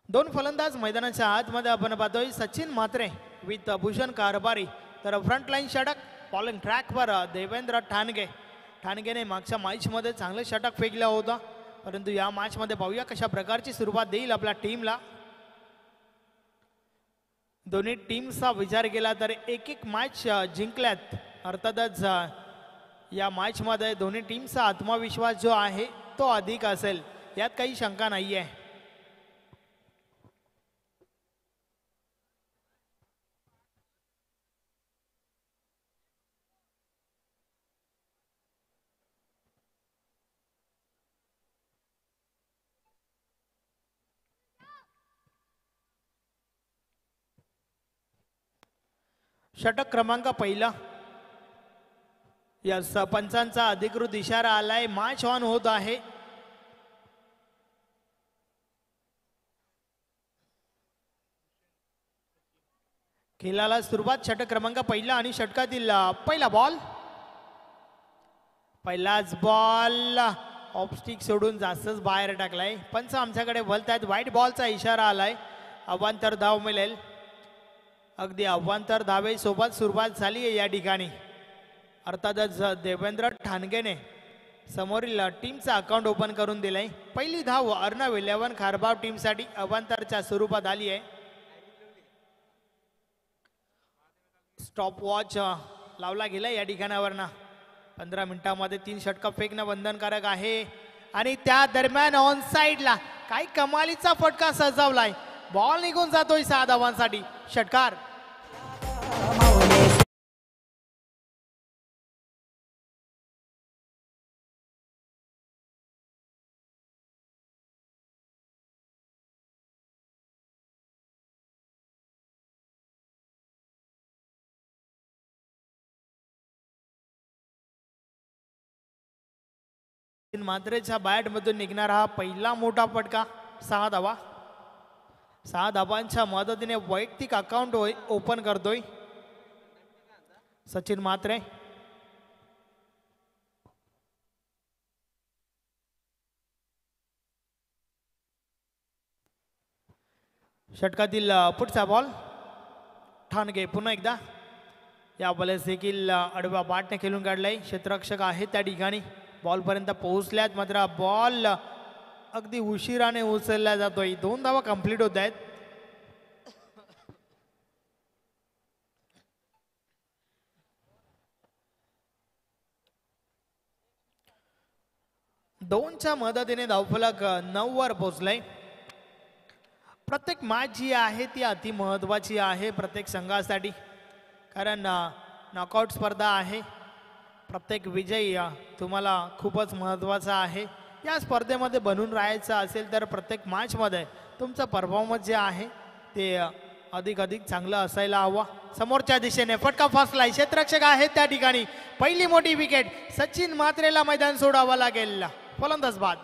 दोन फलंदाज मैदानाच्या आतमध्ये आपण पाहतोय. सचिन म्हात्रे विथ भूषण कारभारी. तर फ्रंट लाईन षटक बॉलिंग ट्रॅकवर देवेंद्र ठाणगे. ठाणगेने मागच्या मॅचमध्ये चांगलं षटक फेकलं होतं, परंतु या मॅचमध्ये पाहूया कशा प्रकारची सुरुवात देईल आपल्या टीमला. दोन्ही टीमचा विचार केला तर एक एक मॅच जिंकल्यात. अर्थातच या मॅचमध्ये दोन्ही टीमचा आत्मविश्वास जो आहे तो अधिक असेल, यात काही शंका नाही आहे. षटक क्रमांक पहिला. या सरपंचांचा अधिकृत इशारा आलाय. मॅच ऑन होत आहे. खेळाला सुरुवात. षटक क्रमांक पहिला आणि षटकातील पहिला बॉल. पहिलाच बॉल ऑफस्टिक सोडून जास्तच बाहेर टाकलाय. पंच आमच्याकडे बोलतायत व्हाईट बॉलचा इशारा आलाय. अवांतर धाव मिळेल. अगदी अवांतर धावे सोबत सुरुवात झाली आहे या ठिकाणी. अर्थातच देवेंद्र ठाणगेने समोरील टीमचा अकाउंट ओपन करून दिलंय. पहिली धाव अर्णव 11 खारबाव टीमसाठी अवांतरच्या स्वरूपात आली आहे. स्टॉप वॉच लावला गेला या ठिकाणावरनं. 15 मिनिटांमध्ये 3 षटक फेकणं बंधनकारक आहे. आणि त्या दरम्यान ऑन साइडला काही कमालीचा फटका सजवलाय. बॉल निघून जातोय 6 धावांसाठी. षटकार. मात्रेच्या बॅट मधून निघणारा हा पहिला मोठा फटका. 6 धावा. 6 धावांच्या मदतीने वैयक्तिक अकाउंट ओपन करतोय सचिन म्हात्रे. षटकातील पुढचा बॉल. ठाणगे पुन्हा एकदा. या बॉलेस देखील आडव्या बॅटने खेळून काढलाय. क्षेत्ररक्षक आहे त्या ठिकाणी. बॉल पर्यंत पोहोचल्यात, मात्र बॉल अगदी उशिराने उचलला जातोय. 2 धावा कंप्लीट होत आहेत. दोनच्या मदतीने धावफलक 9 वर पोहोचलाय. प्रत्येक मॅच जी आहे ती अति महत्वाची आहे प्रत्येक संघासाठी, कारण नॉकआउट स्पर्धा आहे. प्रत्येक विजय तुम्हाला खूपच महत्त्वाचा आहे. या स्पर्धेमध्ये बनून राहायचं असेल तर प्रत्येक मॅचमध्ये तुमचं परफॉर्मन्स जे आहे ते अधिक चांगलं असायला हवं. समोरच्या दिशेने फटका फसलाय. क्षेत्ररक्षक आहेत त्या ठिकाणी. पहिली मोठी विकेट. सचिन म्हात्रेला मैदान सोडावं लागेल. फलंदाज बाद.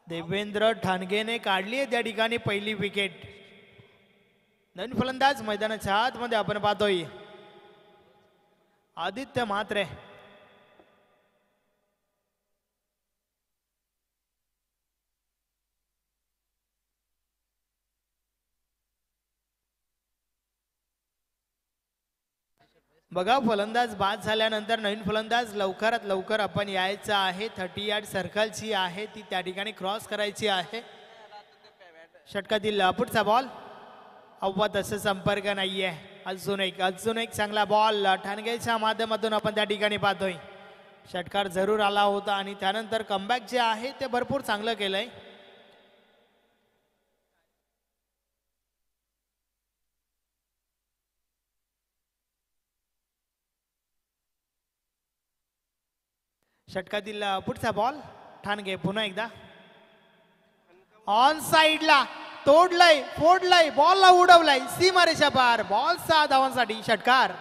देवेंद्र ठाणगेने काढली आहे त्या ठिकाणी पहिली विकेट. नवीन फलंदाज मैदानाच्या आतमध्ये आपण पाहतोय आदित्य म्हात्रे. बघा, फलंदाज बाद झाल्यानंतर नवीन फलंदाज लवकरात लवकर आपण यायचं आहे. 30 यार्ड सर्कलची आहे ती त्या ठिकाणी क्रॉस करायची आहे. षटकातील पुढचा बॉल. अव्वा तसं संपर्क नाहीये. अजून एक चांगला बॉल ठाणगेच्या माध्यमातून आपण त्या ठिकाणी पाहतोय. षटकार जरूर आला होता आणि त्यानंतर कमबॅक जे आहे ते भरपूर चांगलं केलंय. षटकातील पुढचा बॉल ठाणगे पुन्हा एकदा ऑन साइडला तोडलंय फोडलंय बॉलला उडवलाय सीमारेषा पार बॉल 6 धावांसाठी षटकार.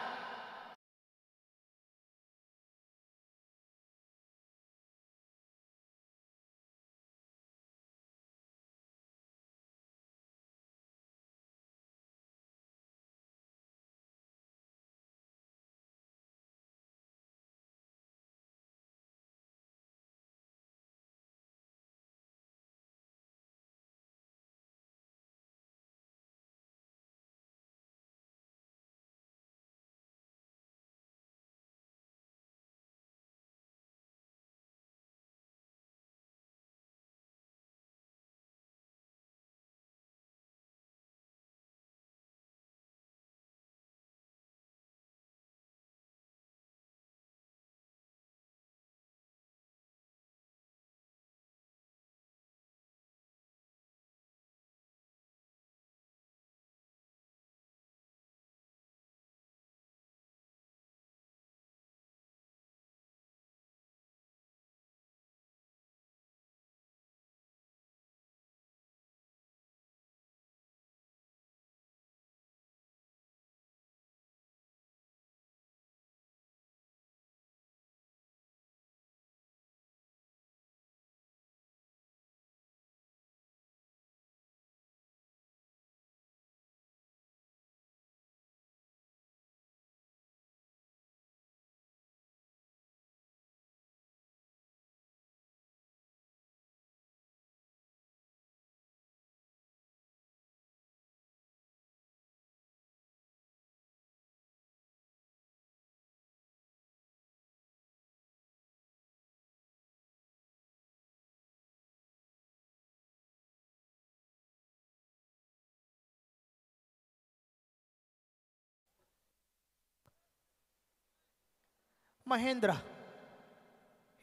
महेंद्र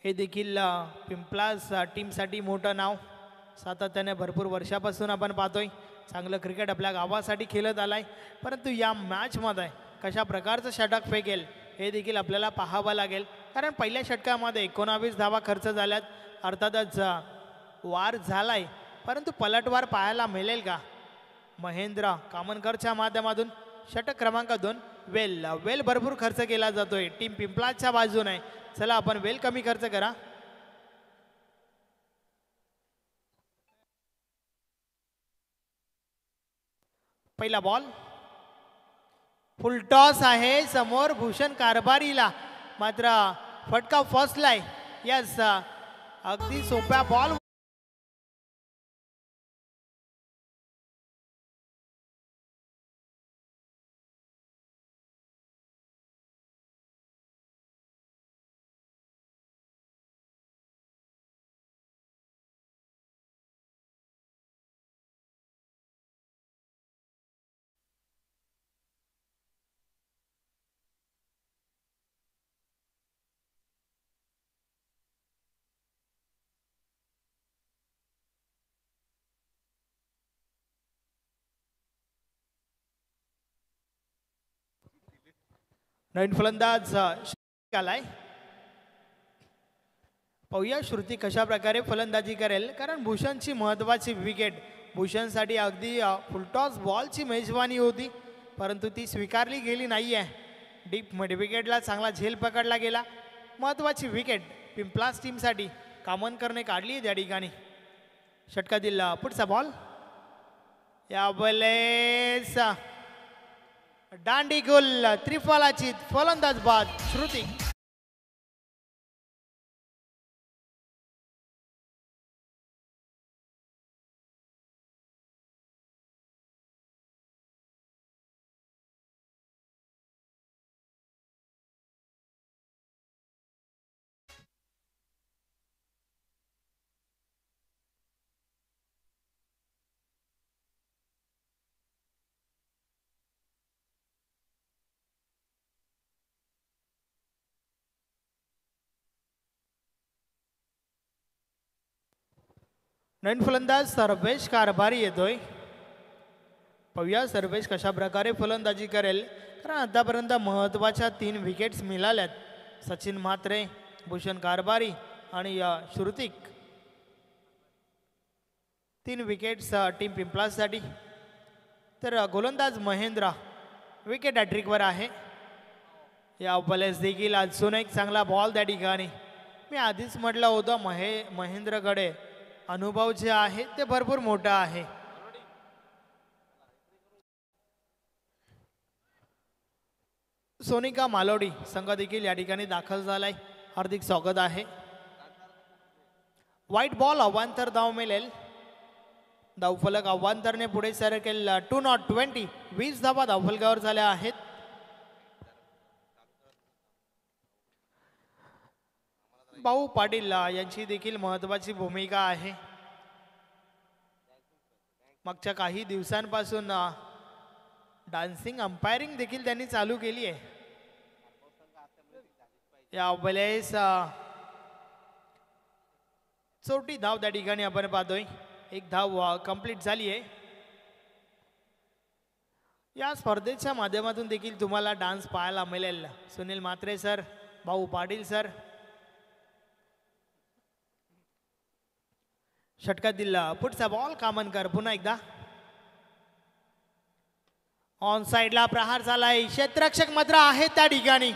हे देखील पिंपलास टीमसाठी मोठं नाव सातत्याने भरपूर वर्षापासून आपण पाहतोय. चांगलं क्रिकेट आपल्या गावासाठी खेळत आलाय. परंतु या मॅचमध्ये कशा प्रकारचं षटक फेकेल हे देखील आपल्याला पाहावं लागेल. कारण पहिल्या षटकामध्ये 19 धावा खर्च झाल्यात. अर्थातच वार झालाय परंतु पलटवार पाहायला मिळेल का? महेंद्र कामनकरच्या माध्यमातून षटक क्रमांक 2 वेल भरपूर खर्च केला जातोय टीम पिंपलाच्या बाजूने. चला आपण वेल कमी खर्च करा. पहिला बॉल फुल टॉस आहे समोर भूषण कारभारीला मात्र फटका फसलाय. यस अगदी सोप्या बॉल नवीन फलंदाज आलाय. पाहूया श्रुती कशा प्रकारे फलंदाजी करेल. कारण भूषणची महत्वाची विकेट भूषणसाठी अगदी फुलटॉस बॉलची मेजवानी होती परंतु ती स्वीकारली गेली नाही आहे. डीप मिड विकेटला चांगला झेल पकडला गेला. महत्वाची विकेट पिंपलास टीमसाठी कामनकरने काढली त्या ठिकाणी. षटकातील पुढचा बॉल या बलेस दांडीगुल त्रिफलाची फलंदाज बाद श्रुती. नवीन फलंदाज सर्वेश कारभारी येतोय. पाहूया सर्वेश कशा प्रकारे फलंदाजी करेल, कारण आतापर्यंत महत्त्वाच्या 3 विकेट्स मिळाल्यात. सचिन म्हात्रे, भूषण कारभारी आणि श्रुतिक. 3 विकेट्स टीम पिंपलासाठी. तर गोलंदाज महेंद्र विकेट हॅट्रिकवर आहे. या बॉलेस देखील अजून एक चांगला बॉल त्या ठिकाणी. मी आधीच म्हटलं होतं महेंद्रकडे अनुभव जे आहे ते भरपूर मोठा आहे. सोनिका मालोडी संघ देखील या ठिकाणी दाखल झालाय. हार्दिक स्वागत आहे. व्हाईट बॉल अवांतर धाव मिळेल. धावफलक अवांतरने पुढे सरकेल. 2 20 धावा धावफलकावर झाल्या आहेत. भाऊ पाटील यांची देखील महत्वाची भूमिका आहे. मागच्या काही दिवसांपासून डान्सिंग अंपायरिंग देखील त्यांनी चालू केली आहे. या वेळेस चौथी धाव त्या ठिकाणी आपण पाहतोय. एक धाव कंप्लीट झाली आहे. या स्पर्धेच्या माध्यमातून देखील तुम्हाला डान्स पाहायला मिळेल. सुनील म्हात्रे सर, भाऊ पाटील सर. षटकातील पुढचा बॉल कामनकर पुन्हा एकदा ऑन साइडला प्रहार झालाय. क्षेत्ररक्षक मात्र आहे त्या ठिकाणी.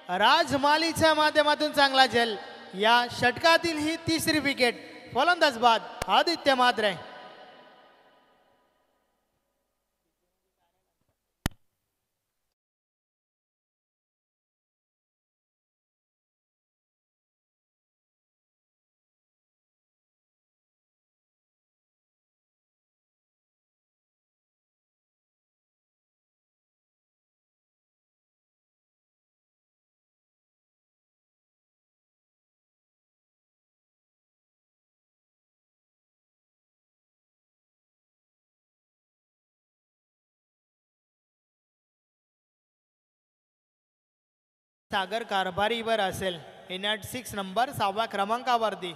राजमालीच्या माध्यमातून चांगला झेल. या षटकातील ही 3री विकेट. फलंदाज बाद आदित्य म्हात्रे. सागर कारभारीवर असेल. इन ॲट 6 नंबर 6व्या क्रमांकावरती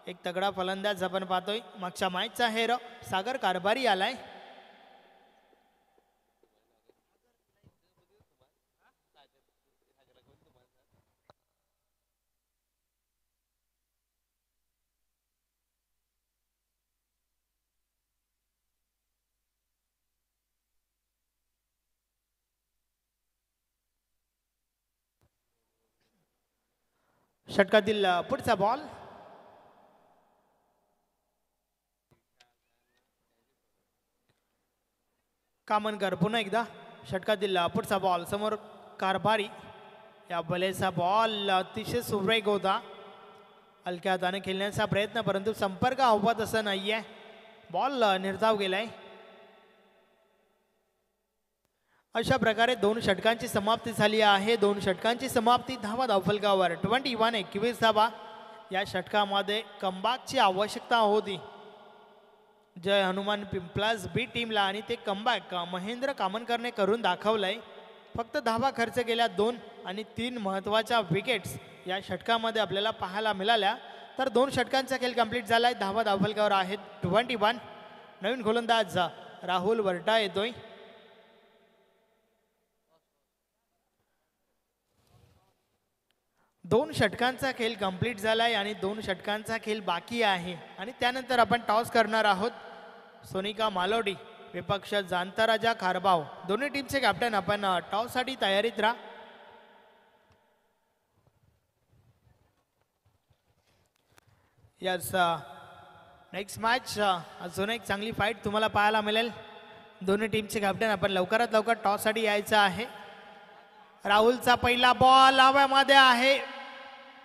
एक तगडा फलंदाज आपण पाहतोय. मागच्या मॅचचा हेरो सागर कारभारी आलाय. षटकातील पुढचा बॉल कामनकर पुन्हा एकदा. षटकातील पुढचा बॉल समोर कारभारी. या बलेचा बॉल अतिशय सुरेख होता. हलक्या हाताने खेळण्याचा प्रयत्न, परंतु संपर्क अवघत असं नाहीये. बॉल निर्धाव गेलाय. अशा प्रकारे 2 षटकांची समाप्ती झाली आहे. 2 षटकांची समाप्ती. धावा धावफलकावर 21 धावा. या षटकामध्ये कमबॅकची आवश्यकता होती जय हनुमान पिंपलाज बी टीमला, आणि ते कमबॅक महेंद्र कामनकरने करून दाखवलंय. फक्त धावा खर्च केल्या 2 आणि 3 महत्त्वाच्या विकेट्स या षटकामध्ये आपल्याला पाहायला मिळाल्या. तर 2 षटकांचा खेळ कंप्लीट झालाय. धावा धावफलकावर आहेत 21. नवीन गोलंदाज राहुल वर्टा येतोय. दोन षटकांचा खेळ कंप्लीट झालाय आणि 2 षटकांचा खेळ बाकी आहे. आणि त्यानंतर आपण टॉस करणार आहोत. सोनिका मालोडी विपक्ष जांताराजा खारबाव. दोन्ही टीमचे कॅप्टन आपण टॉससाठी तयारीत राहा. यस, नेक्स्ट मॅच अजून एक चांगली फाईट तुम्हाला पाहायला मिळेल. दोन्ही टीमचे कॅप्टन आपण लवकरात लवकर टॉससाठी यायचं आहे. राहुलचा पहिला बॉल हव्यामध्ये आहे.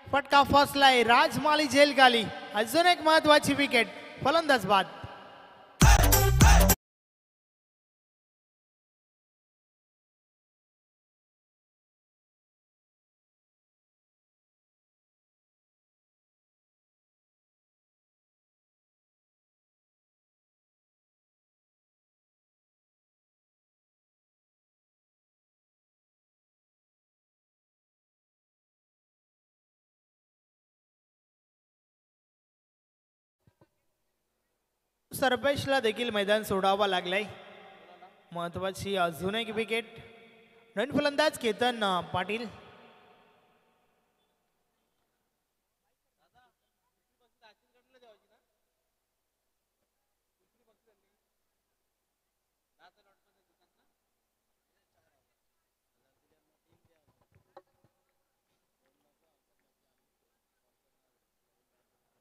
फटका फसलाय. राजमाली झेल खाली. अजून एक महत्वाची विकेट. फलंदाज बाद. सर्वेशला देखील मैदान सोडावं लागलंय. महत्वाची अजून एक विकेट. नवीन फलंदाज केतन पाटील.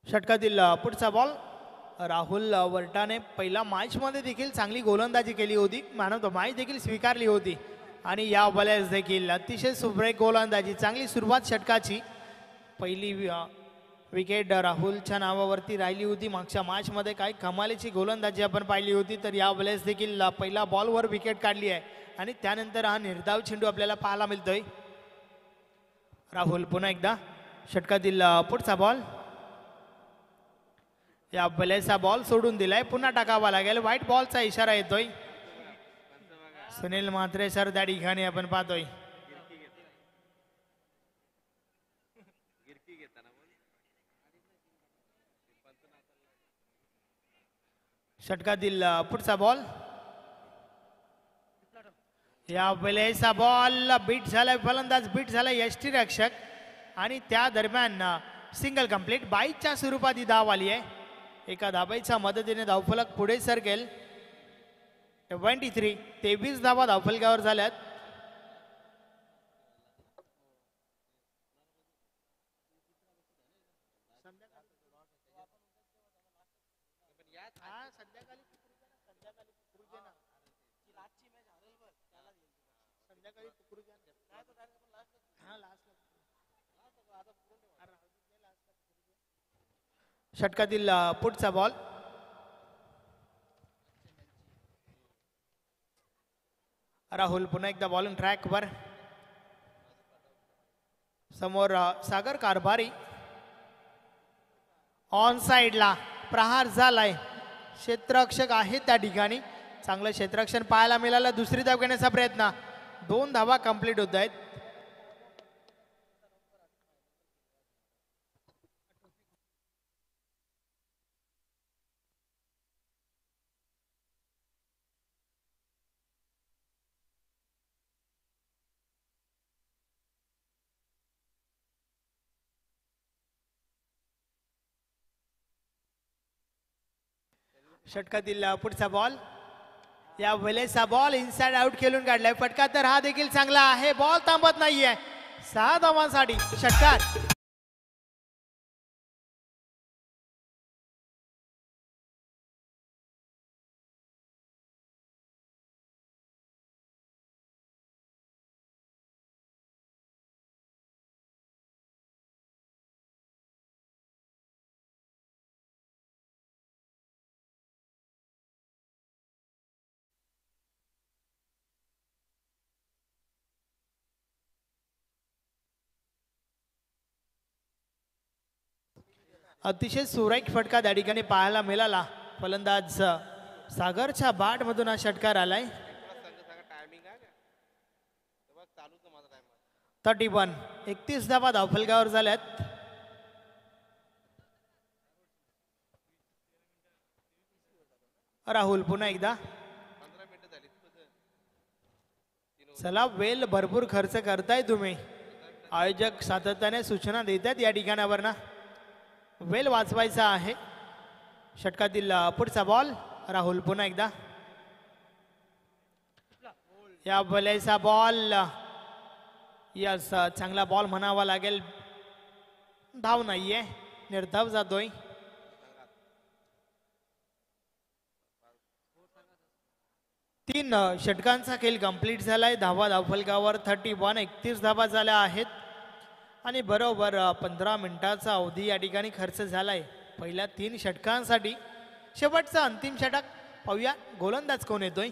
षटकातील पुढचा बॉल. राहुल वर्टाने पहिल्या मॅचमध्ये देखील चांगली गोलंदाजी केली होती. मॅन ऑफ द मॅच देखील स्वीकारली होती आणि या बॉलेस देखील अतिशय सुरेख गोलंदाजी. चांगली सुरुवात षटकाची. पहिली विकेट राहुलच्या नावावरती राहिली होती. मागच्या मॅचमध्ये काय कमालीची गोलंदाजी आपण पाहिली होती. तर या बॉलेस देखील पहिल्या बॉलवर विकेट काढली आहे आणि त्यानंतर हा निर्धाव चेंडू आपल्याला पाहायला मिळतोय. राहुल पुन्हा एकदा. षटकातील पुढचा बॉल. या बॉलेचा बॉल सोडून दिलाय. पुन्हा टाकावा लागेल. व्हाईट बॉलचा इशारा येतोय. सुनील म्हात्रे सर त्या ठिकाणी आपण पाहतोय. षटकातील पुढचा बॉल. या बॉलेचा बॉल बीट झालाय. फलंदाज बीट झाला यष्टीरक्षक आणि त्या दरम्यान सिंगल कंप्लीट. 22च्या स्वरूपात ही धाव आली आहे. एका धाबाईच्या मदतीने धावफलक पुढे सरकेल. 23 धावा धावफलकावर झाल्यात. षटकातील पुढचा बॉल. राहुल पुन्हा एकदा बॉलिंग ट्रॅकवर. समोर सागर कारभारी. ऑन साइडला प्रहार झालाय. क्षेत्ररक्षक आहे त्या ठिकाणी. चांगलं क्षेत्ररक्षण पाहायला मिळालं. दुसरी धाव घेण्याचा प्रयत्न. 2 धावा कंप्लीट होत आहेत. षटकातील पुढचा बॉल. या वेळेचा बॉल इनसाइड आउट खेळून काढलाय. फटका तर हा देखील चांगला आहे. बॉल थांबत नाहीये. 6 धावांसाठी षटकार. अतिशय सुरेख फटका त्या ठिकाणी पाहायला मिळाला. फलंदाज सागरच्या बाट मधून हा षटकार आलाय. 31 धावा धावफलकावर झाल्यात. राहुल पुन्हा एकदा. चला वेल भरपूर खर्च करताय तुम्ही. आयोजक सातत्याने सूचना देतात या ठिकाणावर ना. वेल वाचवायचा आहे. षटकातील पुढचा बॉल. राहुल पुन्हा एकदा. या बॉलेचा बॉल. यस चांगला बॉल म्हणावा लागेल. धाव नाहीये. निर्धाव जातोय. तीन षटकांचा खेळ कंप्लीट झालाय. धावा धावफलकावर 31 धावा झाल्या आहेत आणि बरोबर 15 मिनिटाचा अवधी या ठिकाणी खर्च झालाय पहिल्या 3 षटकांसाठी. शेवटचा अंतिम षटक पाहूया गोलंदाज कोण येतोय.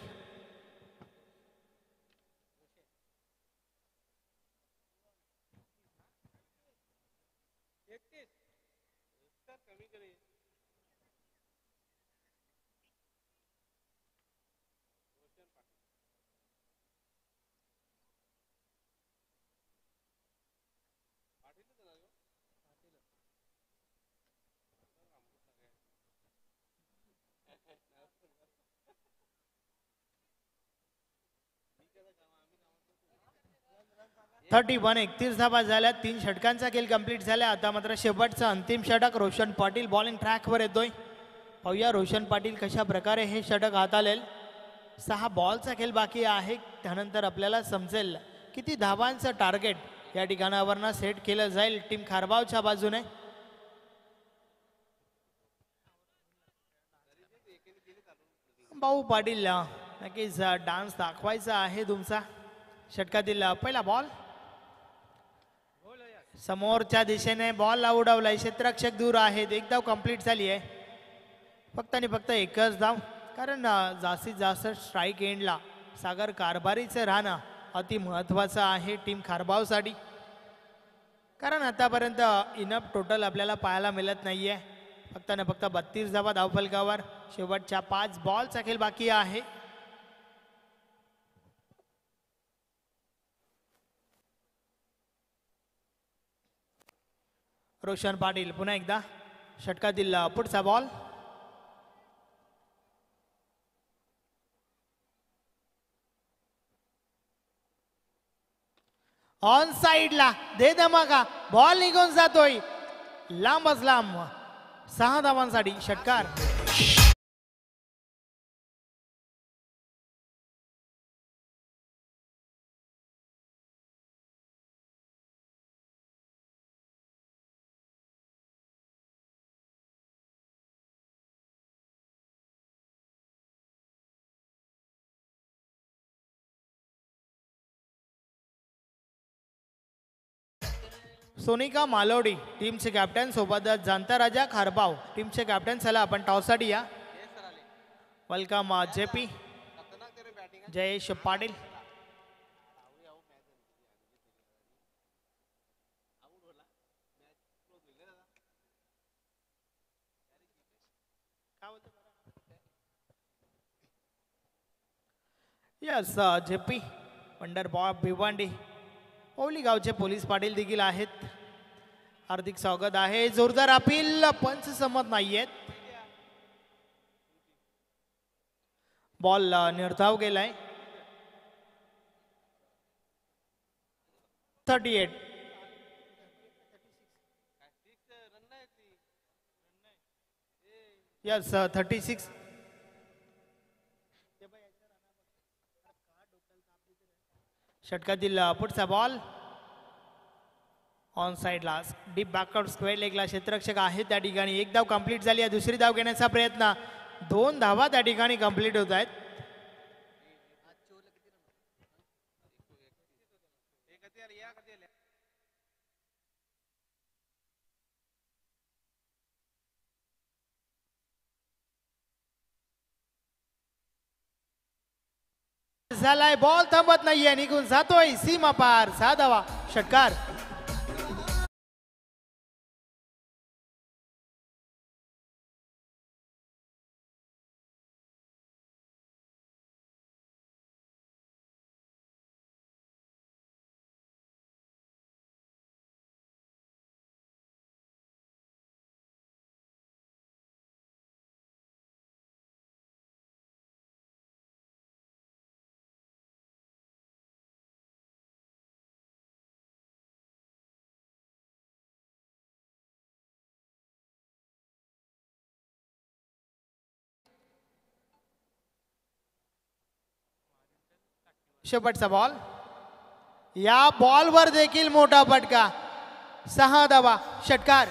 31 31 धावा झाल्या. 3 षटकांचा खेळ कंप्लीट झाला. आता मात्र शेवटचा अंतिम षटक. रोशन पाटील बॉलिंग ट्रॅकवर येतोय. पाहूया रोशन पाटील कशा प्रकारे हे षटक हाताळेल. 6 बॉलचा खेळ बाकी आहे. त्यानंतर आपल्याला समजेल किती धावांचं टार्गेट या ठिकाणावरनं सेट केलं जाईल टीम खारबावच्या बाजूने. भाऊ पाटील नक्कीच डान्स दाखवायचा आहे तुमचा. षटकातील पहिला बॉल समोरच्या दिशेने बॉल उडवलाय. क्षेत्ररक्षक दूर आहेत. एक धाव कंप्लीट झाली आहे. फक्त आणि फक्त एकच धाव. कारण जास्तीत जास्त स्ट्राईक एंडला सागर कारभारीचं राहणं अति महत्त्वाचं आहे टीम खारबावसाठी. कारण आतापर्यंत इनफ टोटल आपल्याला पाहायला मिळत नाही आहे. फक्त ना फक्त 32 धावा धावफलकावर. शेवटच्या 5 बॉलचा खेळ बाकी आहे. रोशन पाटील पुन्हा एकदा षटकातील पुढचा बॉल. ऑन साइडला दे धमाका. बॉल निघून जातोय लांबच लांब. 6 धावांसाठी षटकार. सोनिका मालोडी टीमचे कॅप्टन सोबतच जाणता राजा खारबाव टीमचे कॅप्टन. चला आपण टॉससाठी या. Welcome JP Jayesh Patil. Yes JP wonder Bob Bhiwandi Owali गावचे पोलीस पाटील देखील आहेत. हार्दिक स्वागत आहे. जोरदार अपील पंच समत नाहीयेत. बॉल निर्धाव गेलाय. 38 यस 36. षटकातील पुढचा बॉल ऑन साइडला डीप बॅकआउट स्क्वेअर लेगला क्षेत्ररक्षक आहे त्या ठिकाणी. एक धाव कंप्लीट झाली आहे. दुसरी धाव घेण्याचा प्रयत्न. 2 धावा त्या ठिकाणी कंप्लीट होत आहेत. झालाय. बॉल थांबत नाहीये. निघून जातोय सीमा पार. 6 धावा षटकार. शेवटचा बॉल. या बॉलवर देखील मोठा फटका. 6 धावा षटकार.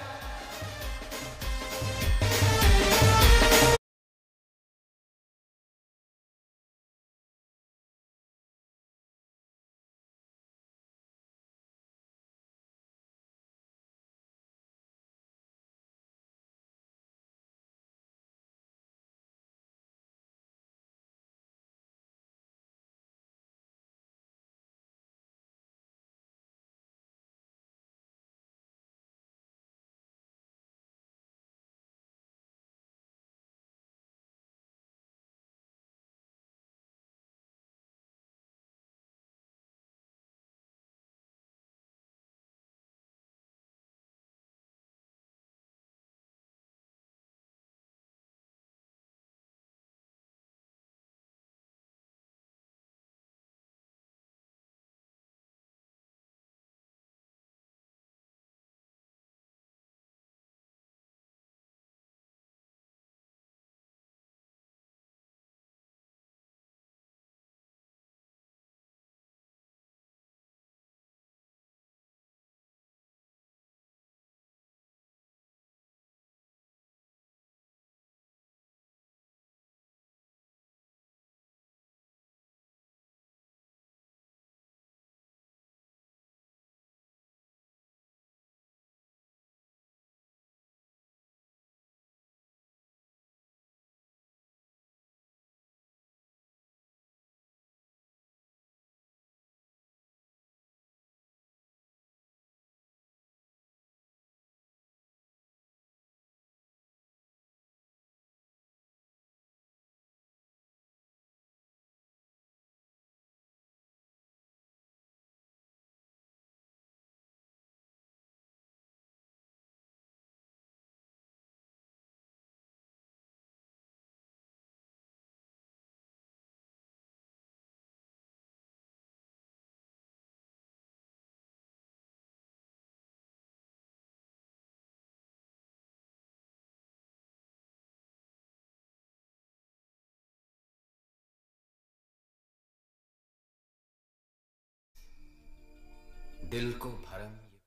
दिल को भरम ये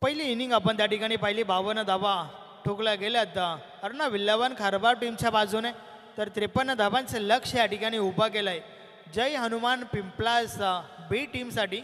पहिली इनिंग आपण त्या ठिकाणी पाहिली 52 धावा ठोकल्या गेल्यात अर्णव विल्लावन खारबार टीमच्या बाजूने तर 53 धावांचं लक्ष या ठिकाणी उभा केलंय जय हनुमान पिंपलास बी टीमसाठी.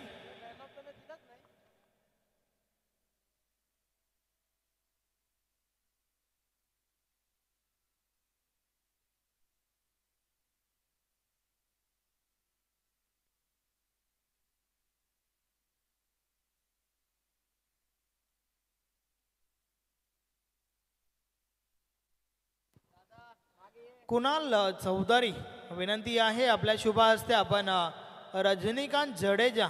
कुणाल चौधरी विनंती आहे आपल्या शुभ हस्ते आपण रजनीकांत जडेजा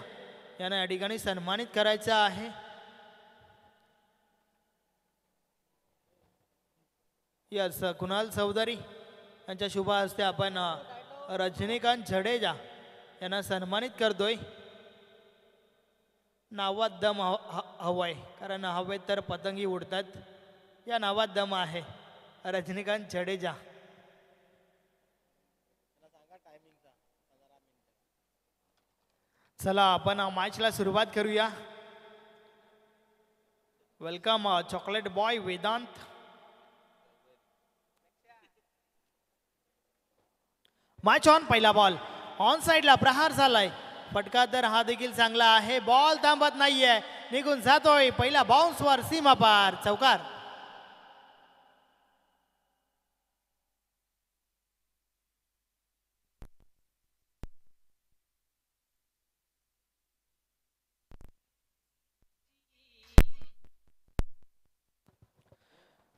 यांना या ठिकाणी सन्मानित करायचं आहे. यस कुणाल चौधरी यांच्या शुभ हस्ते आपण रजनीकांत जडेजा यांना सन्मानित करतोय. नावात दम हवाय कारण हवेत तर पतंगी उडतात. या नावात दम आहे रजनीकांत जडेजा. चला आपण मॅचला सुरुवात करूया. Welcome chocolate boy Vedant. Match on. पहिला बॉल ऑन साइडला प्रहार झालाय. फटका तर हा देखील चांगला आहे. बॉल थांबत नाहीये निघून जातोय. पहिला बाउन्स वर सीमा पार चौकार.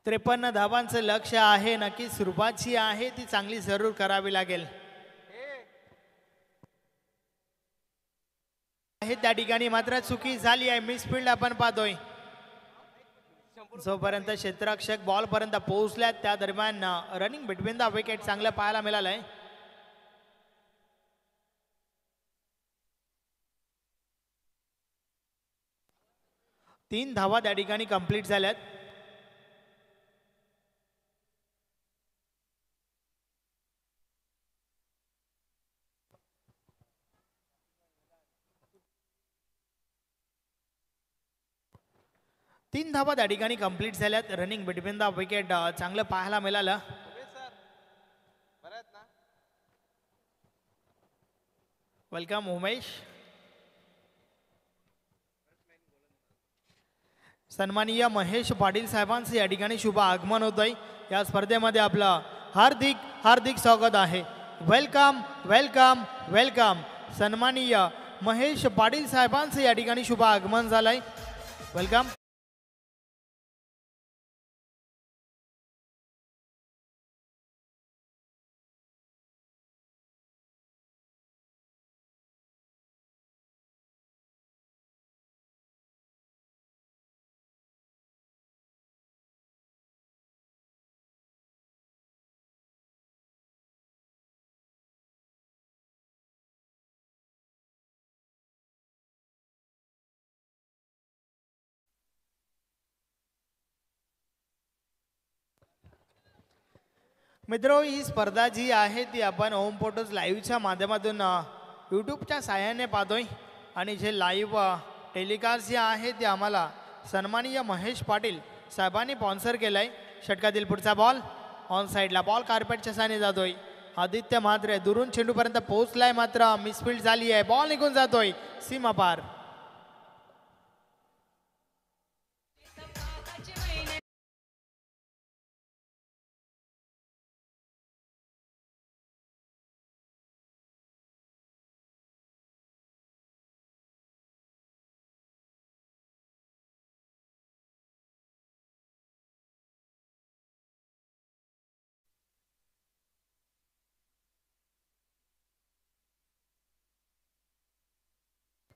53 धावांचं लक्ष आहे. नक्की सुरुवात जी आहे ती चांगली जरूर करावी लागेल. त्या ठिकाणी मात्र चुकी झाली आहे. मिसफिल्ड आपण पाहतोय. जोपर्यंत क्षेत्ररक्षक बॉल पर्यंत पोहोचल्यात त्या दरम्यान रनिंग बिटवीन द विकेट चांगलं पाहायला मिळालंय. तीन धावा त्या ठिकाणी कंप्लीट झाल्यात. तीन धावा त्या ठिकाणी कंप्लीट झाल्यात. रनिंग बिटवीन द विकेट चांगलं पाहायला मिळालं. वेलकम उमेश. सन्माननीय महेश पाटील साहेबांचं या ठिकाणी शुभ आगमन होत आहे. या स्पर्धेमध्ये आपलं हार्दिक हार्दिक स्वागत आहे. Welcome welcome welcome. सन्माननीय महेश पाटील साहेबांचं या ठिकाणी शुभ आगमन झालंय. वेलकम. मित्रो ही स्पर्धा जी आहे ती आपण होम फोटोज लाईव्हच्या माध्यमातून यूट्यूबच्या साहाय्याने पाहतोय. आणि जे लाईव्ह टेलिकास्ट जे आहे ते आम्हाला सन्माननीय महेश पाटील साहेबांनी स्पॉन्सर केलं आहे. षटकातील पुढचा बॉल ऑन साईडला. बॉल कार्पेटच्या साने जातोय. आदित्य म्हात्रे दुरून चेंडूपर्यंत पोहोचलाय मात्र मिसफिल्ड झाली आहे. बॉल निघून जातोय सीमा पार.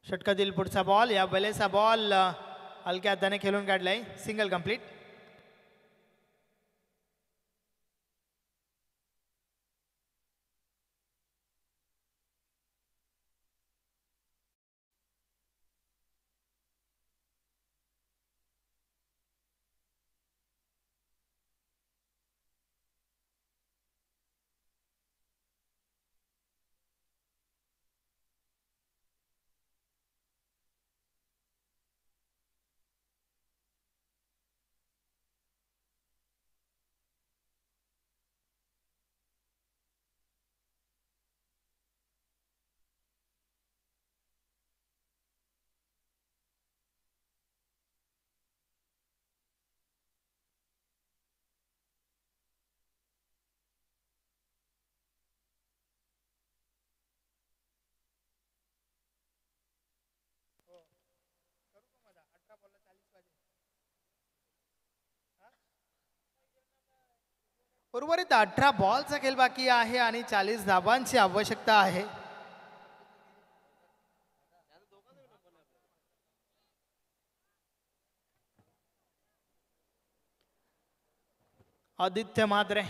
षटकातील पुढचा बॉल या वेळेचा बॉल हलक्या हाताने खेळून काढलाय. Single complete. उर्वरित 18 बॉलचा खेळ बाकी आहे आणि 40 धाबांची आवश्यकता आहे. आदित्य मात्रे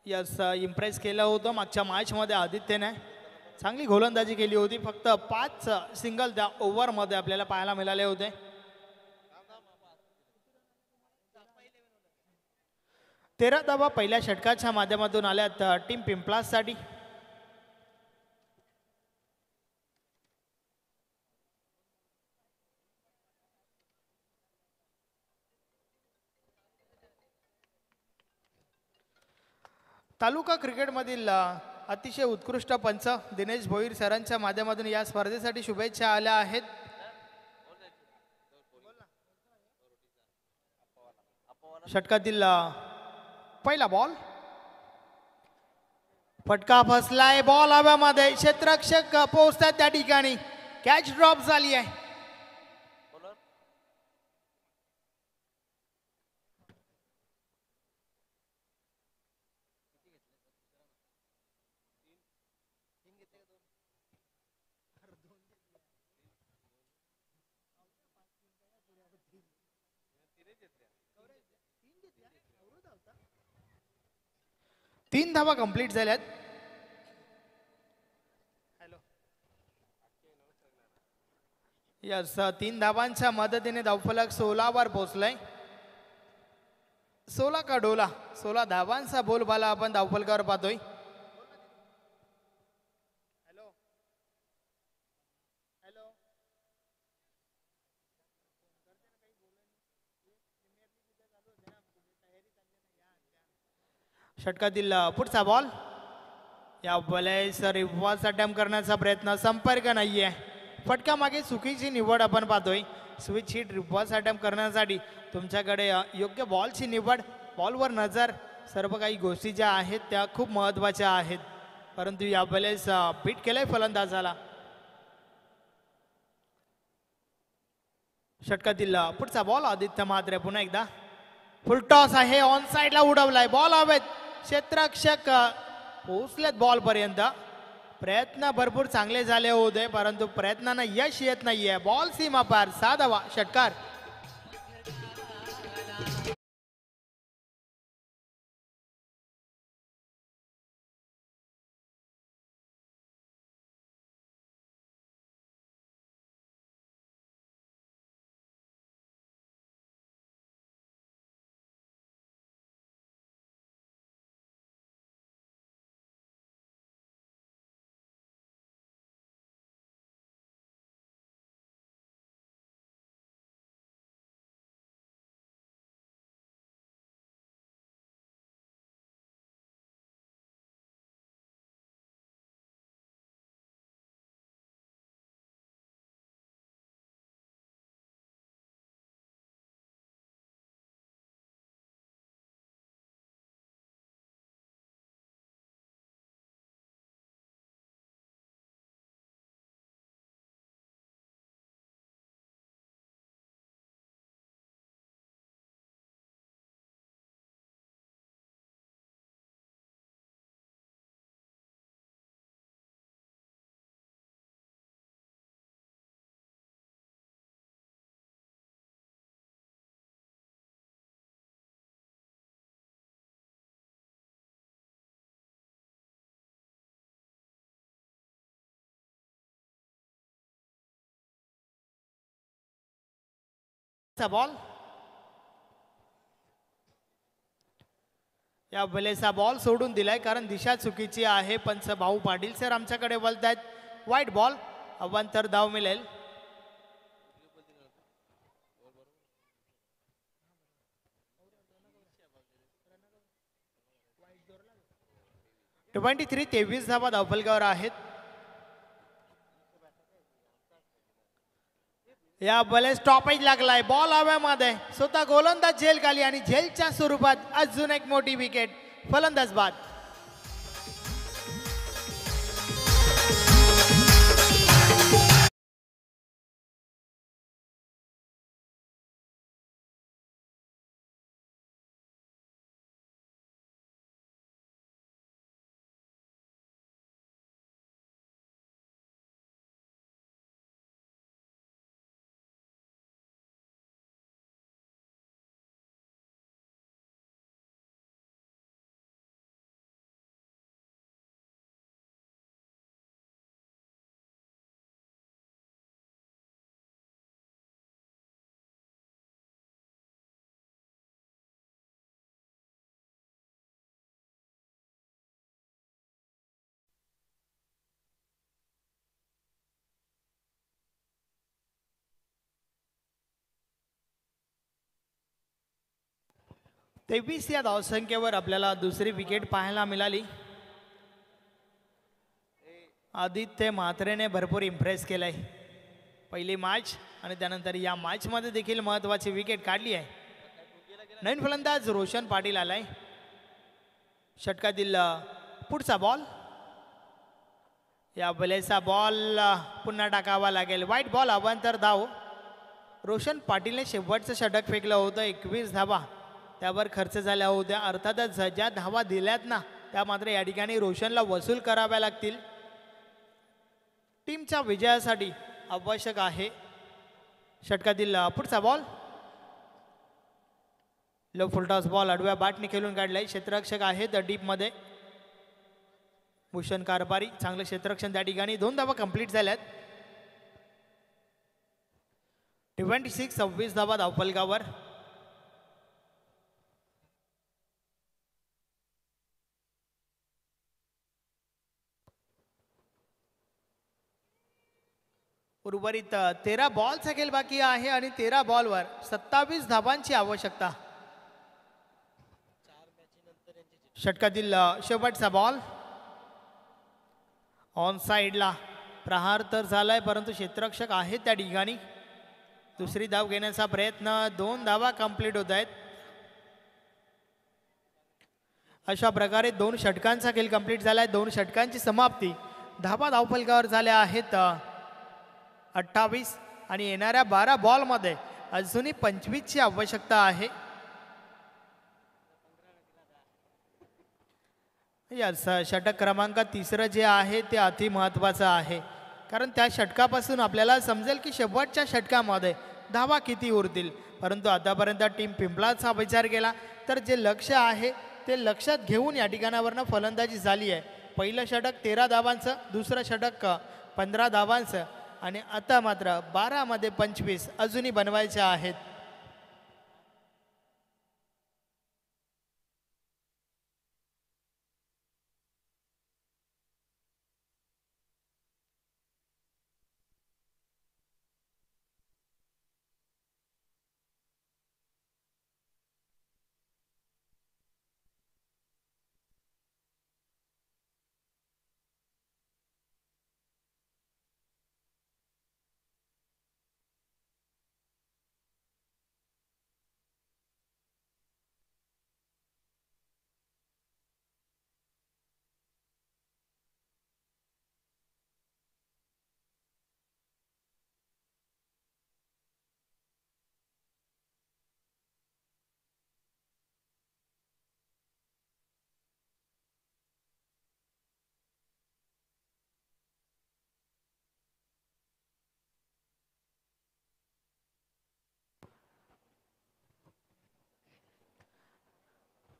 यस इम्प्रेस केलं होतं मागच्या मॅचमध्ये. आदित्यने चांगली गोलंदाजी केली होती. फक्त 5 सिंगल त्या ओव्हरमध्ये आपल्याला पाहायला मिळाले होते. तेरा धावा पहिल्या षटकाच्या माध्यमातून आल्यात टीम पिंपलासाठी. तालुका क्रिकेटमधील अतिशय उत्कृष्ट पंच दिनेश भोईर सरांच्या माध्यमातून या स्पर्धेसाठी शुभेच्छा आल्या आहेत. षटकातील पहिला बॉल फटका फसलाय. बॉल हव्यामध्ये क्षेत्ररक्षक पोहोचतात त्या ठिकाणी. कॅच ड्रॉप झाली आहे. तीन धावा कंप्लीट झाल्यात. यस 3 धावांच्या मदतीने धावफलक 16 वर पोहोचलाय. 16 का डोला 16 धावांचा बोलबाला आपण धावफलकावर पाहतोय. षटकातील पुढचा बॉल या बॉलेस रिव्हर्स अटेम्प्ट करण्याचा प्रयत्न. संपर्क नाहीये. फटका मागे चुकीची निवड आपण पाहतोय. स्विच हिट रिव्हर्स अटेम्प्ट करण्यासाठी तुमच्याकडे योग्य बॉलची निवड, बॉलवर नजर, सर्व काही गोष्टी ज्या आहेत त्या खूप महत्त्वाच्या आहेत. परंतु या बॉलेस बीट केलंय फलंदाजाला. षटकातील पुढचा बॉल आदित्य म्हात्रे पुन्हा एकदा फुल टॉस आहे. ऑन साइडला उडवलाय. बॉल हवेत. क्षेत्ररक्षक पोहोचलेत बॉल पर्यंत. प्रयत्न भरपूर चांगले झाले होते परंतु प्रयत्नांना यश येत नाहीये. बॉल सीमा पार. 6 धावा. षटकार. बॉल या बलेचा बॉल सोडून दिलाय कारण दिशा चुकीची आहे. पंच भाऊ पाटील सर आमच्याकडे बोलतायत. वाईट बॉल. अवांतर धाव मिळेल. ट्वेंटी 23 धावा धावफलकावर आहेत. या बॉले स्टॉपेज लागलाय. बॉल हव्यामध्ये. स्वतः गोलंदाज झेल खाली आणि झेलच्या स्वरूपात अजून एक मोठी विकेट. फलंदाज बाद. 23 या धावसंख्येवर आपल्याला दुसरी विकेट पाहायला मिळाली. आदित्य म्हात्रेने भरपूर इम्प्रेस केलंय पहिली मॅच आणि त्यानंतर या मॅच मध्ये देखील महत्त्वाची विकेट काढली आहे. नवीन फलंदाज रोशन पाटील आलाय. षटकातील पुढचा बॉल, या बलेचा बॉल पुन्हा टाकावा लागेल. वाईट बॉल अवांतर धाव. रोशन पाटीलने शेवटचं षटक फेकलं होतं, 21 धावा त्यावर खर्च झाल्या होत्या. अर्थातच ज्या धावा दिल्यात ना त्या मात्र या ठिकाणी रोशनला वसूल कराव्या लागतील. टीमच्या विजयासाठी आवश्यक आहे. षटकातील पुढचा बॉल, लो फुलटॉस बॉल आडव्या बॅटने खेळून काढलाय. क्षेत्ररक्षक आहेत डीपमध्ये भूषण कारभारी, चांगलं क्षेत्ररक्षण त्या ठिकाणी. 2 धावा कंप्लीट झाल्यात. 26 धावा धावफलकावर. उर्वरित 13 बॉलचा खेळ बाकी आहे आणि 13 बॉलवर 27 धावांची आवश्यकता. षटकातील शेवटचा बॉल ऑन साइडला. प्रहार तर झालाय परंतु क्षेत्ररक्षक आहेत त्या ठिकाणी. दुसरी धाव घेण्याचा प्रयत्न. 2 धावा कंप्लीट होत आहेत. अशा प्रकारे 2 षटकांचा खेळ कंप्लीट झालाय. 2 षटकांची समाप्ती. धावा धावफलकावर झाल्या आहेत 28 आणि येणाऱ्या 12 बॉलमध्ये अजूनही 25ची आवश्यकता आहे. या षटक क्रमांक 3 जे आहे ते अति महत्त्वाचं आहे, कारण त्या षटकापासून आपल्याला समजेल की शेवटच्या षटकामध्ये धावा किती उरतील. परंतु आतापर्यंत टीम पिंपळाचा विचार केला तर जे लक्ष्य आहे ते लक्षात घेऊन या ठिकाणावरनं फलंदाजी झाली आहे. पहिलं षटक 13 धावांचं, दुसरं षटक 15 धावांचं आणि आता मात्र 12 मध्ये 25 अजूनही बनवायचे आहेत.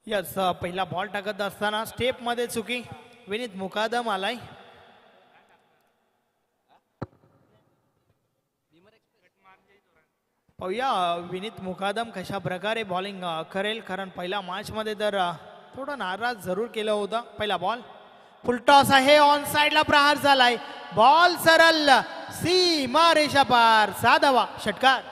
यस, पहिला बॉल टाकत असताना स्टेप मध्ये चुकी. विनीत मुकादम आलाय. पाहूया विनीत मुकादम कशा प्रकारे बॉलिंग करेल, कारण पहिल्या मॅच मध्ये तर थोडं नाराज जरूर केलं होतं. पहिला बॉल फुलटॉस आहे. ऑन साइडला प्रहार झालाय. बॉल सरळ सीमा रेषा पार. 6 धावा. षटकार.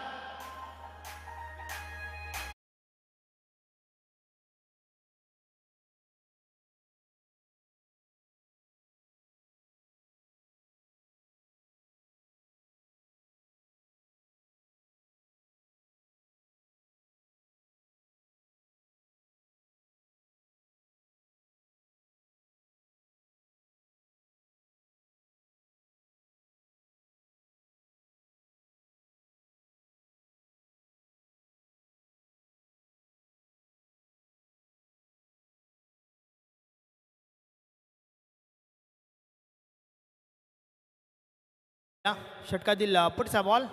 षटकातील पुढचा बॉल,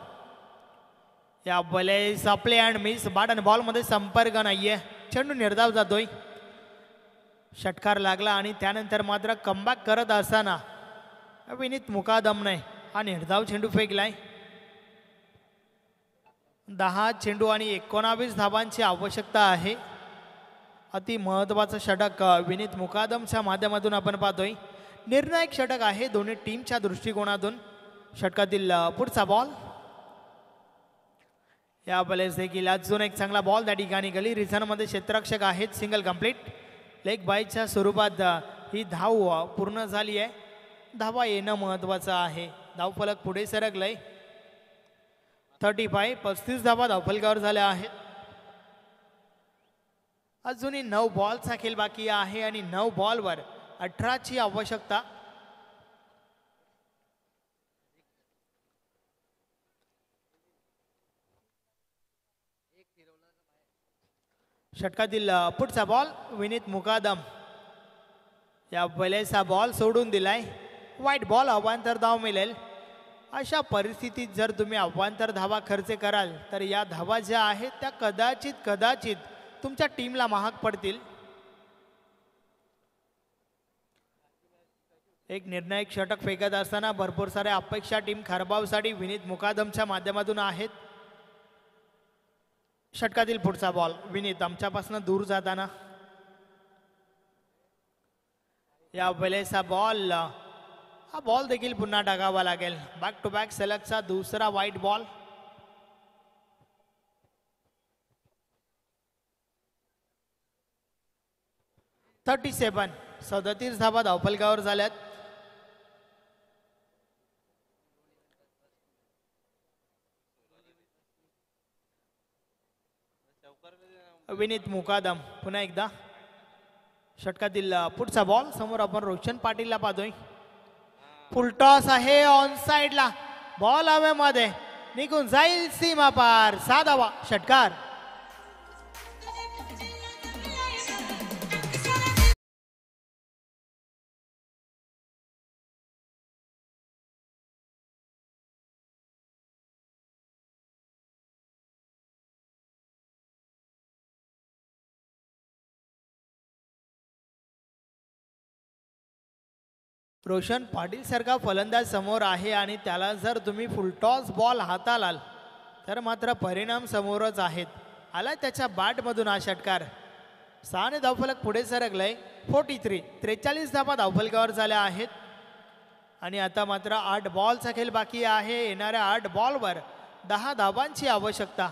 या बॉलेस प्ले अँड मिस. बॅट आणि बॉल मध्ये संपर्क नाहीये. चेंडू निर्धाव जातोय. षटकार लागला आणि त्यानंतर मात्र कमबॅक करत असताना विनीत मुकादमने हा निर्धाव चेंडू फेकलाय. 10 चेंडू आणि 19 धावांची आवश्यकता आहे. अति महत्त्वाचं षटक विनीत मुकादमच्या माध्यमातून आपण पाहतोय. निर्णायक षटक आहे दोन्ही टीमच्या दृष्टिकोनातून. षटकातील पुढचा बॉल, या बलेस देखील अजून एक चांगला बॉल त्या ठिकाणी गली रिझनमध्ये क्षेत्ररक्षक आहेत. Single complete. लेग बायच्या स्वरूपात ही धाव पूर्ण झाली आहे. धावा येणं महत्वाचं आहे. धावफलक पुढे सरकलंय. 35 धावा धावफलकावर झाल्या आहेत. अजूनही 9 बॉलचा खेळ बाकी आहे आणि 9 बॉलवर 18ची आवश्यकता. षटकातील पुढचा बॉल विनीत मुकादम. या पहिल्याचा बॉल सोडून दिलाय. वाईट बॉल. अवांतर धाव मिळेल. अशा परिस्थितीत जर तुम्ही अवांतर धावा खर्च कराल तर या धावा ज्या आहेत त्या कदाचित तुमच्या टीमला महाग पडतील. एक निर्णायक षटक फेकत असताना भरपूर साऱ्या अपेक्षा टीम खारबावसाठी विनीत मुकादमच्या माध्यमातून आहेत. षटकातील पुढचा बॉल विनीत आमच्यापासून दूर जाताना. या वेळेचा बॉल. हा बॉल देखील पुन्हा टाकावा लागेल. बॅक टू बॅक सलगचा दुसरा वाईट बॉल. थर्टी 37 धावा धावफलकावर झाल्यात. विनीत मुकादम पुन्हा एकदा. षटकातील पुढचा बॉल. समोर आपण रोशन पाटीलला पाहतोय. फुलटॉस आहे ऑन साइडला. बॉल हवेमध्ये निघून जाईल सीमा पार. 6 धावा. षटकार. रोशन पाटील सारखा फलंदाज समोर आहे आणि त्याला जर तुम्ही फुलटॉस बॉल हातालाल तर मात्र परिणाम समोरच आहेत. आला त्याच्या बॅटमधून हा षटकार. 6 धावफलक पुढे सरकलंय. 43 धावा धावफलकावर झाल्या आहेत आणि आता मात्र 8 बॉलचा खेळ बाकी आहे. येणाऱ्या 8 बॉलवर 10 धावांची आवश्यकता.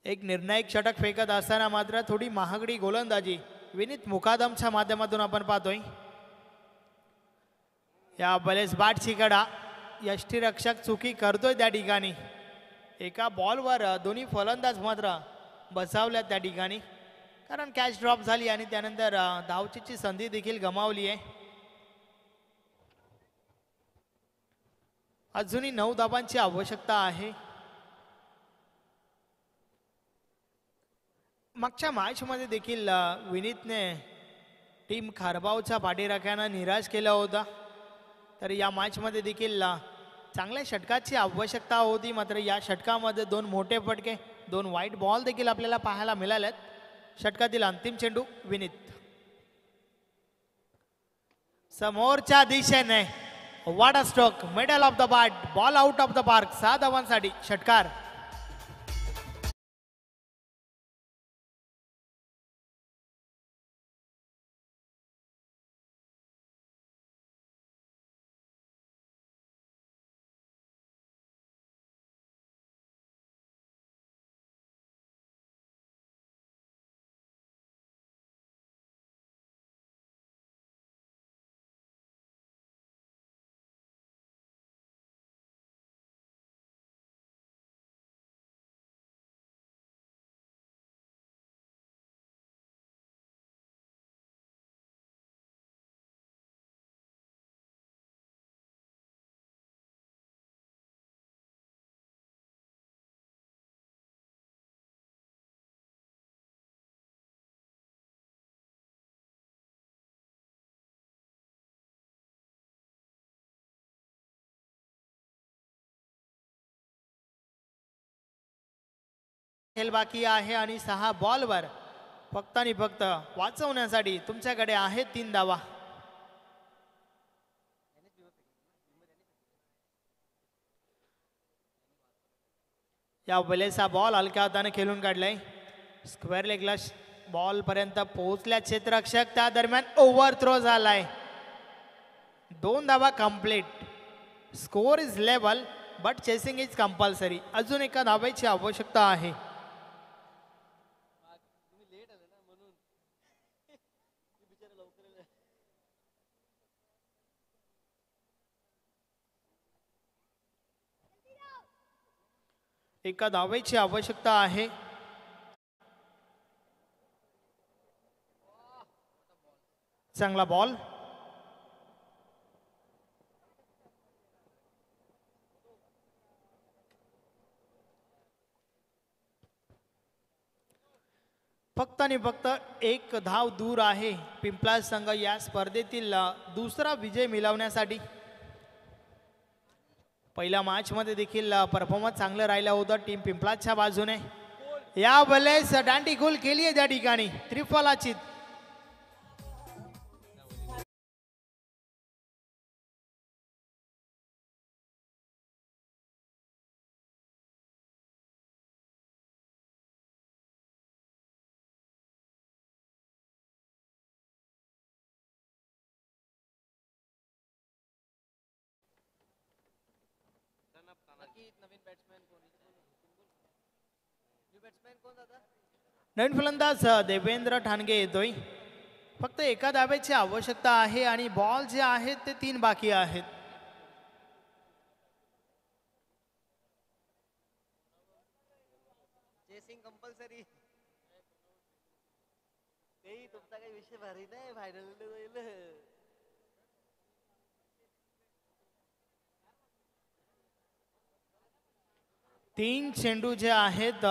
एक निर्णायक षटक फेकत असताना मात्र थोडी महागडी गोलंदाजी विनीत मुकादमच्या माध्यमातून आपण पाहतोय. या बलेस बॅटची कडा. यष्टीरक्षक चुकी करतोय त्या ठिकाणी. एका बॉलवर दोन्ही फलंदाज मात्र बचावल्या त्या ठिकाणी, कारण कॅच ड्रॉप झाली आणि त्यानंतर धावचीची संधी देखील गमावली आहे. अजूनही 9 धावांची आवश्यकता आहे. मागच्या मॅचमध्ये देखील विनीतने टीम खारबावच्या पाठीराख्यांना निराश केला होता. तर या मॅचमध्ये देखील चांगल्या षटकाची आवश्यकता होती. मात्र या षटकामध्ये 2 मोठे फटके, 2 वाईट बॉल देखील आपल्याला पाहायला मिळालेत. षटकातील अंतिम चेंडू विनीत. समोरच्या दिशेने वाडा stroke. Middle of the bat. Ball out of the park. 6 धावांसाठी षटकार. खेळ बाकी आहे आणि 6 बॉलवर फक्त आणि फक्त वाचवण्यासाठी तुमच्याकडे आहे 3 धावा. या वेळेचा बॉल हलक्या हाताने खेळून काढलाय. स्क्वेअर लेगला बॉल पर्यंत पोहोचल्या क्षेत्ररक्षक. त्या दरम्यान ओव्हर थ्रो झालाय. 2 धावा complete. Score is level. But chasing is compulsory. अजून एका धावेची आवश्यकता आहे. एका धावेची आवश्यकता आहे. चांगला बॉल. फक्त आणि फक्त एक धाव दूर आहे पिंपळा संघ या स्पर्धेतील दुसरा विजय मिळवण्यासाठी. पहिल्या मॅच मध्ये देखील परफॉर्मन्स चांगलं राहिलं होतं टीम पिंपळाच्या बाजूने. या वेळेस दांडी गोल केली आहे त्या ठिकाणी त्रिफलाची. नवीन फलंदाज देवेंद्र ठाणगे येतोय. फक्त एका धावेची आवश्यकता आहे आणि बॉल जे आहेत ते 3 बाकी आहेत. Chasing compulsory. तेही तुमचा काही विषय भारी नाही फायनल जाईल. 3 चेंडू जे आहेत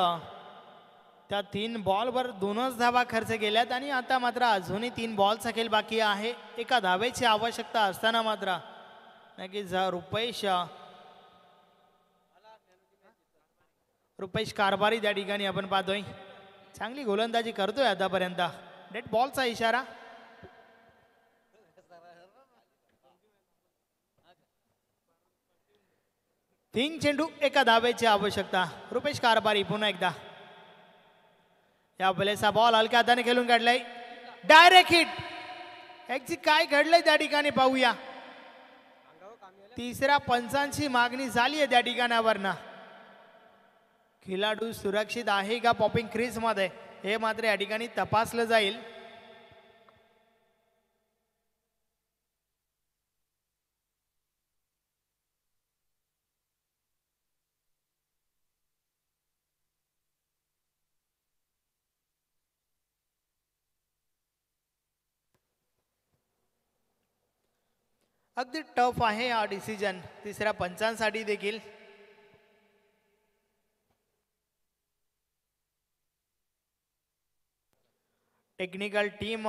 त्या 3 बॉलवर 2च धावा खर्च केल्यात आणि आता मात्र अजूनही 3 बॉलचा खेळ बाकी आहे. एका धावेची आवश्यकता असताना मात्र नक्कीच रुपेश कारभारी त्या ठिकाणी आपण पाहतोय. चांगली गोलंदाजी करतोय आतापर्यंत. डेड बॉलचा इशारा. तीन चेंडू एका धावेची आवश्यकता. रुपेश कारभारी पुन्हा एकदा. या वेळेचा बॉल हलक्या हाताने खेळून काढलाय. Direct hit. एक्झिट काय घडलंय त्या ठिकाणी पाहूया. तिसऱ्या पंचांची मागणी झाली आहे त्या ठिकाणावरनं. खेळाडू सुरक्षित आहे का पॉपिंग क्रीज मध्ये हे मात्र या ठिकाणी तपासलं जाईल. अगदी टफ आहे हा डिसिजन तिसऱ्या पंचांसाठी देखील. टेक्निकल टीम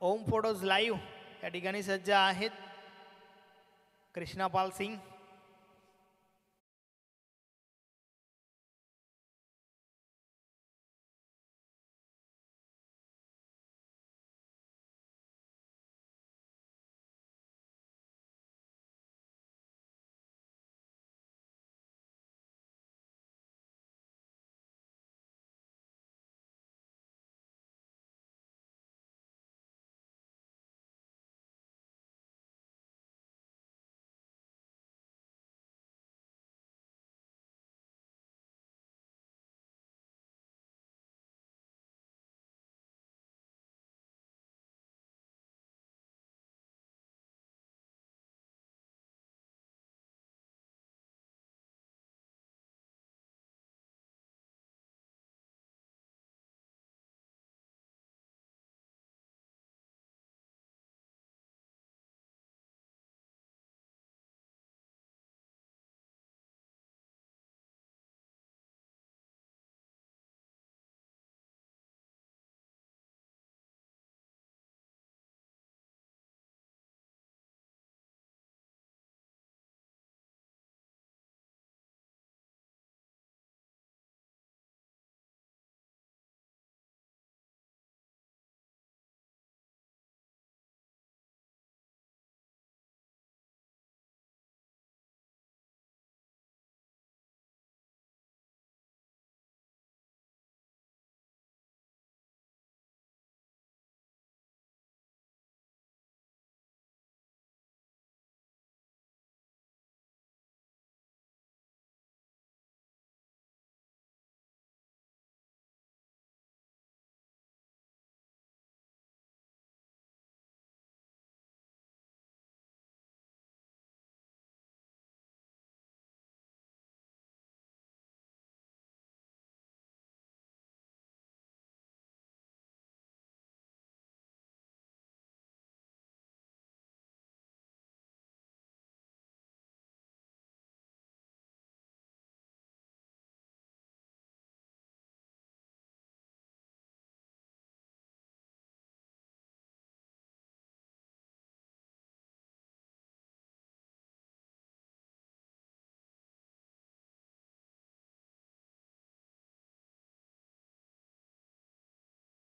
ओम फोटोज लाईव्ह या ठिकाणी सज्ज आहेत. कृष्णापाल सिंग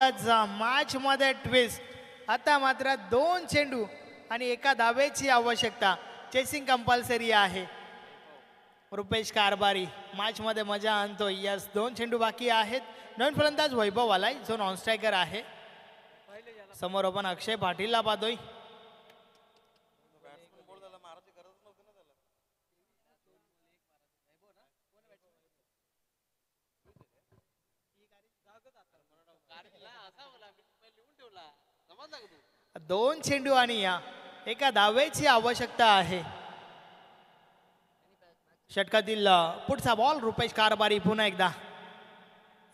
मॅच मध्ये ट्विस्ट. आता मात्र 2 चेंडू आणि एका धावेची आवश्यकता. चेसिंग कंपल्सरी आहे. रुपेश कारभारी मॅच मध्ये मजा आणतोय. यस, 2 चेंडू बाकी आहेत. नवीन फलंदाज वैभव आलाय जो नॉन स्ट्रायकर आहे. समोर आपण अक्षय पाटीलला पाहतोय. दोन चेंडू आणि या एका धावेची आवश्यकता आहे. षटकातील पुढचा बॉल रुपेश कारभारी पुन्हा एकदा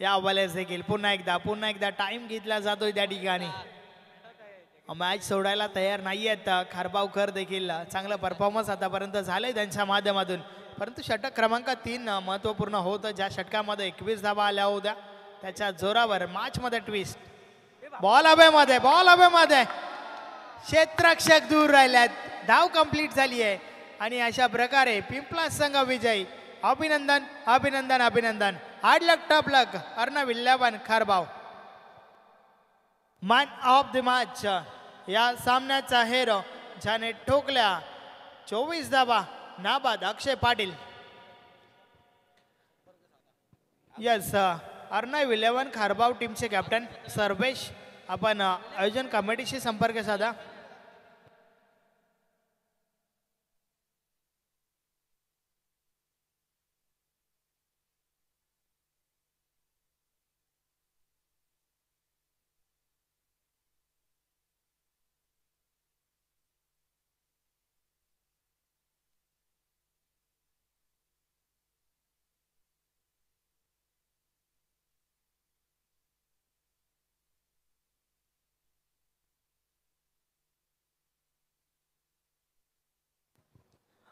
या बॉलेस देखील पुन्हा एकदा टाइम घेतला जातोय त्या ठिकाणी. मॅच सोडायला तयार नाही आहेत खारबावकर देखील. चांगला परफॉर्मन्स आतापर्यंत झालंय त्यांच्या माध्यमातून. परंतु षटक क्रमांक 3 महत्वपूर्ण होतं. ज्या षटकामध्ये 21 धावा आल्या होत्या त्याच्या जोरावर मॅच मध्ये ट्विस्ट. बॉल हवेमध्ये क्षेत्ररक्षक दूर राहिल्यात. धाव कंप्लीट झाली आहे आणि अशा प्रकारे पिंपला संघ विजयी. अभिनंदन. Hard luck tough luck Arnav 11 Kharbav. Man of the match या सामन्याचा हेरो ज्याने ठोकल्या 24 धावा नाबाद अक्षय पाटील. यस, अर्णव 11 खारबाव टीमचे कॅप्टन सर्वेश. आपण आयोजन कमिटीशी संपर्क साधा.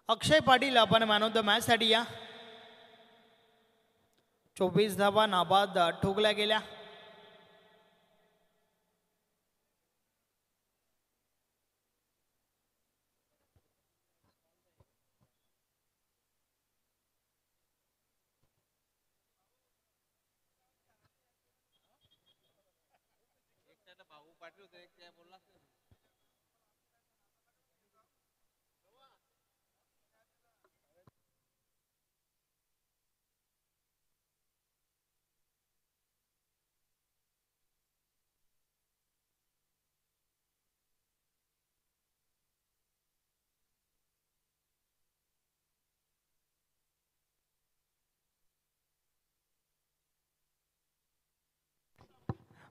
अक्षय पाटील आपण मॅन ऑफ द मॅच साठी या. 24 धावा नाबाद ठोकल्या गेल्या.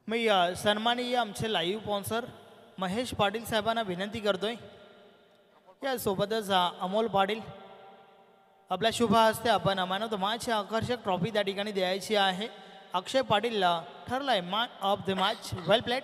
मी सन्माननीय आमचे लाईव्ह स्पॉन्सर महेश पाटील साहेबांना विनंती करतोय. यासोबतच अमोल पाटील आपल्या शुभ हस्ते आपण मॅन ऑफ द मॅच आकर्षक ट्रॉफी त्या ठिकाणी द्यायची आहे. अक्षय पाटीलला ठरलाय man of the match. Well played.